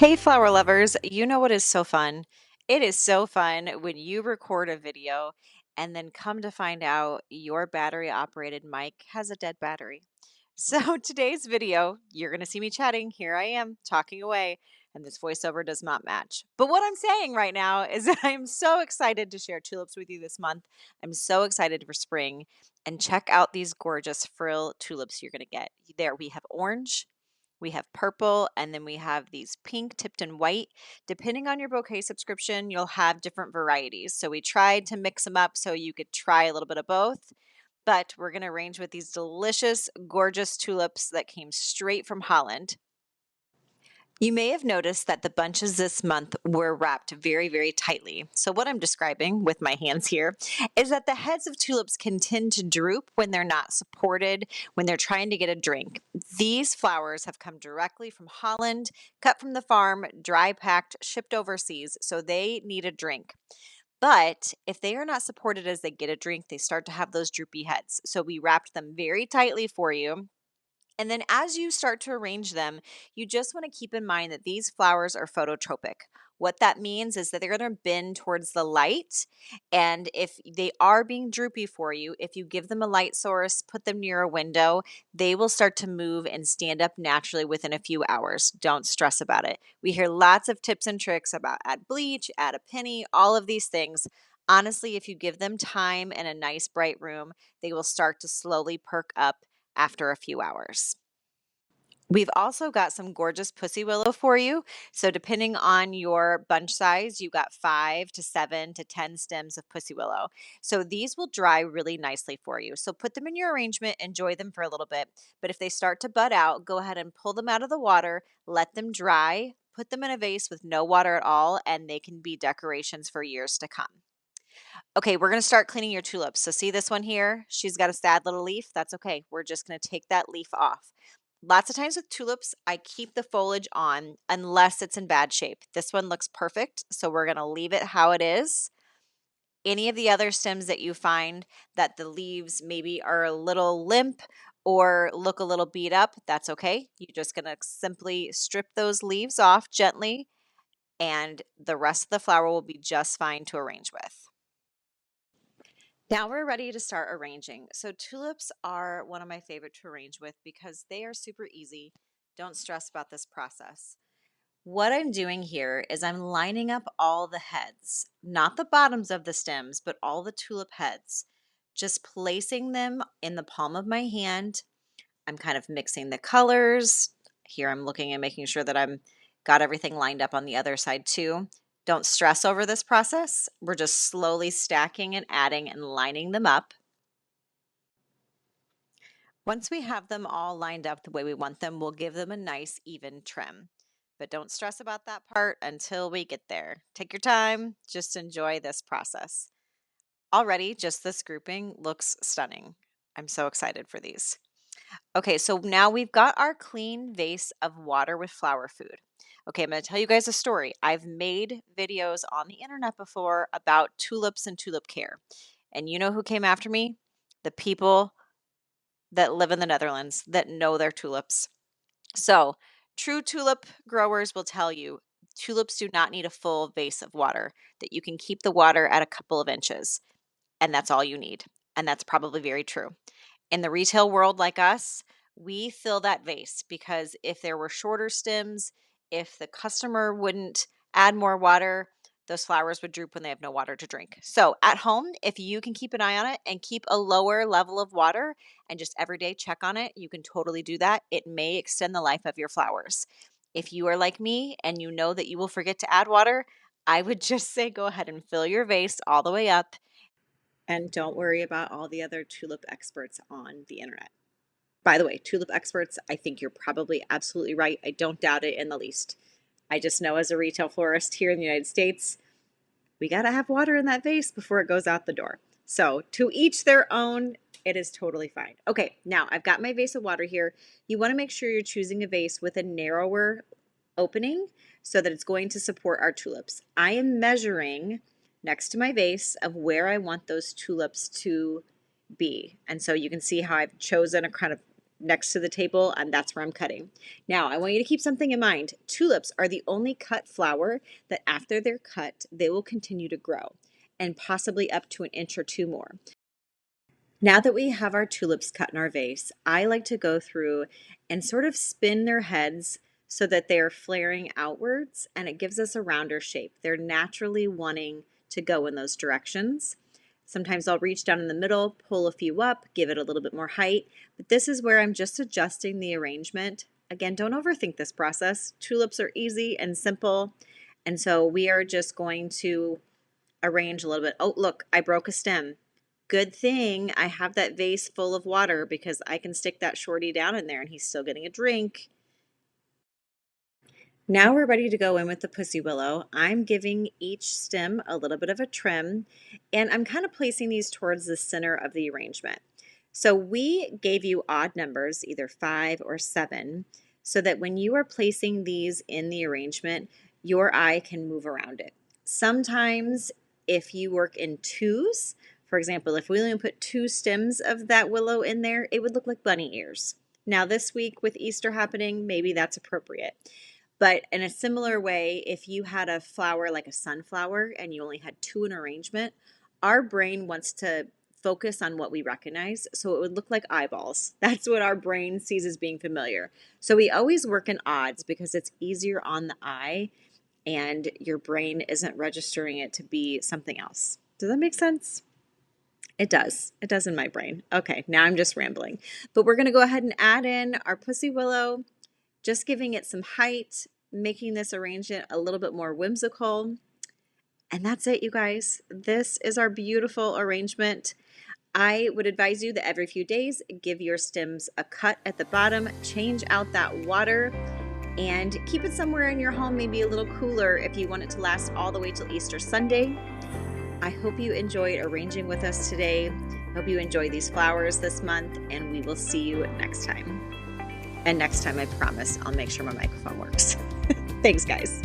Hey, flower lovers, you know what is so fun? It is so fun when you record a video and then come to find out your battery operated mic has a dead battery. So, today's video, you're going to see me chatting. Here I am talking away, and this voiceover does not match. But what I'm saying right now is that I'm so excited to share tulips with you this month. I'm so excited for spring. And check out these gorgeous frill tulips you're going to get. There, we have orange. We have purple, and then we have these pink tipped in white. Depending on your bouquet subscription, you'll have different varieties. So we tried to mix them up so you could try a little bit of both. But we're going to arrange with these delicious, gorgeous tulips that came straight from Holland. You may have noticed that the bunches this month were wrapped very, very tightly. So what I'm describing with my hands here is that the heads of tulips can tend to droop when they're not supported, when they're trying to get a drink. These flowers have come directly from Holland, cut from the farm, dry packed, shipped overseas, so they need a drink. But if they are not supported as they get a drink, they start to have those droopy heads. So we wrapped them very tightly for you. And then as you start to arrange them, you just want to keep in mind that these flowers are phototropic. What that means is that they're going to bend towards the light. And if they are being droopy for you, if you give them a light source, put them near a window, they will start to move and stand up naturally within a few hours. Don't stress about it. We hear lots of tips and tricks about add bleach, add a penny, all of these things. Honestly, if you give them time and a nice bright room, they will start to slowly perk up after a few hours. We've also got some gorgeous pussy willow for you. So depending on your bunch size, you got 5 to 7 to 10 stems of pussy willow. So these will dry really nicely for you. So put them in your arrangement, enjoy them for a little bit. But if they start to bud out, go ahead and pull them out of the water, let them dry, put them in a vase with no water at all, and they can be decorations for years to come. Okay, we're gonna start cleaning your tulips. So see this one here? She's got a sad little leaf. That's okay. We're just gonna take that leaf off. Lots of times with tulips, I keep the foliage on unless it's in bad shape. This one looks perfect, so we're gonna leave it how it is. Any of the other stems that you find that the leaves maybe are a little limp or look a little beat up, that's okay. You're just gonna simply strip those leaves off gently, and the rest of the flower will be just fine to arrange with. Now we're ready to start arranging. So tulips are one of my favorite to arrange with because they are super easy. Don't stress about this process. What I'm doing here is I'm lining up all the heads, not the bottoms of the stems, but all the tulip heads. Just placing them in the palm of my hand. I'm kind of mixing the colors. Here I'm looking and making sure that I'm got everything lined up on the other side too. Don't stress over this process. We're just slowly stacking and adding and lining them up. Once we have them all lined up the way we want them, we'll give them a nice even trim. But don't stress about that part until we get there. Take your time, just enjoy this process. Already, just this grouping looks stunning. I'm so excited for these. Okay, so now we've got our clean vase of water with flower food. Okay, I'm going to tell you guys a story. I've made videos on the internet before about tulips and tulip care. And you know who came after me? The people that live in the Netherlands that know their tulips. So, true tulip growers will tell you tulips do not need a full vase of water, that you can keep the water at a couple of inches, and that's all you need. And that's probably very true. In the retail world, like us, we fill that vase because if there were shorter stems, if the customer wouldn't add more water, those flowers would droop when they have no water to drink. So at home, if you can keep an eye on it and keep a lower level of water and just every day check on it, you can totally do that. It may extend the life of your flowers. If you are like me and you know that you will forget to add water, I would just say go ahead and fill your vase all the way up and don't worry about all the other tulip experts on the internet. By the way, tulip experts, I think you're probably absolutely right. I don't doubt it in the least. I just know as a retail florist here in the United States, we got to have water in that vase before it goes out the door. So to each their own, it is totally fine. Okay, now I've got my vase of water here. You want to make sure you're choosing a vase with a narrower opening so that it's going to support our tulips. I am measuring next to my vase of where I want those tulips to be. And so you can see how I've chosen a kind of next to the table, and that's where I'm cutting. Now, I want you to keep something in mind. Tulips are the only cut flower that after they're cut, they will continue to grow, and possibly up to an inch or two more. Now that we have our tulips cut in our vase, I like to go through and sort of spin their heads so that they are flaring outwards, and it gives us a rounder shape. They're naturally wanting to go in those directions. Sometimes I'll reach down in the middle, pull a few up, give it a little bit more height, but this is where I'm just adjusting the arrangement. Again, don't overthink this process. Tulips are easy and simple, and so we are just going to arrange a little bit. Oh, look, I broke a stem. Good thing I have that vase full of water because I can stick that shorty down in there and he's still getting a drink. Now we're ready to go in with the pussy willow. I'm giving each stem a little bit of a trim, and I'm kind of placing these towards the center of the arrangement. So we gave you odd numbers, either 5 or 7, so that when you are placing these in the arrangement, your eye can move around it. Sometimes if you work in 2s, for example, if we only put 2 stems of that willow in there, it would look like bunny ears. Now this week with Easter happening, maybe that's appropriate. But in a similar way, if you had a flower like a sunflower and you only had 2 in arrangement, our brain wants to focus on what we recognize, so it would look like eyeballs. That's what our brain sees as being familiar. So we always work in odds because it's easier on the eye and your brain isn't registering it to be something else. Does that make sense? It does. It does in my brain. Okay, now I'm just rambling. But we're going to go ahead and add in our pussy willow, just giving it some height, making this arrangement a little bit more whimsical. And that's it, you guys. This is our beautiful arrangement. I would advise you that every few days, give your stems a cut at the bottom, change out that water, and keep it somewhere in your home, maybe a little cooler if you want it to last all the way till Easter Sunday. I hope you enjoyed arranging with us today. Hope you enjoy these flowers this month, and we will see you next time. And next time, I promise, I'll make sure my microphone works. Thanks, guys.